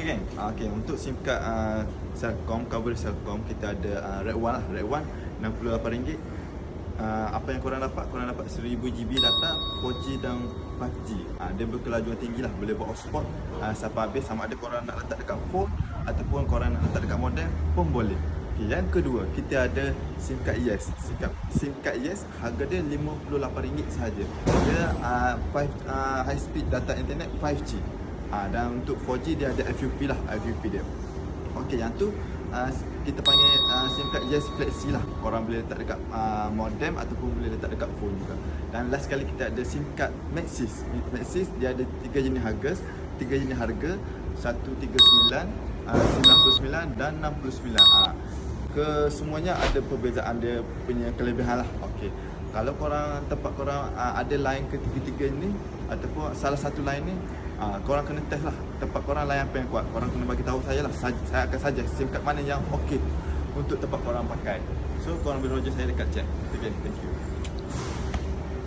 Okey geng. Okey, untuk SIM card Celcom, cover Celcom, kita ada Red One lah. Red One RM68. Apa yang korang dapat? Korang dapat 1000 GB data 4G dan 5G. Dia berkelajuan tinggi lah, boleh buat hotspot sampai habis, sama ada korang nak letak dekat phone ataupun korang nak letak dekat modem pun boleh. Okay, yang kedua, kita ada SIM card Yes. SIM card Yes harga dia RM58 sahaja. Dia high speed data internet 5G. Dan untuk 4G dia ada FUP lah, FUP dia. Okey, yang tu kita panggil SIM card Yes Flexi lah. Korang boleh letak dekat modem ataupun boleh letak dekat phone juga. Dan last sekali kita ada SIM card Maxis. Maxis dia ada 3 jenis harga. 3 jenis harga 139, 99 dan 69. Kesemuanya ada perbezaan dia punya kelebihan lah. Okey. Kalau korang tempat korang ada line ketiga-tiga ni ataupun salah satu line ni, korang kena test lah tempat korang line apa yang kuat. Korang kena bagi tahu saya lah. Saya akan suggest SIM card mana yang okey untuk tempat korang pakai. So korang boleh roger saya dekat chat. Okay, thank you.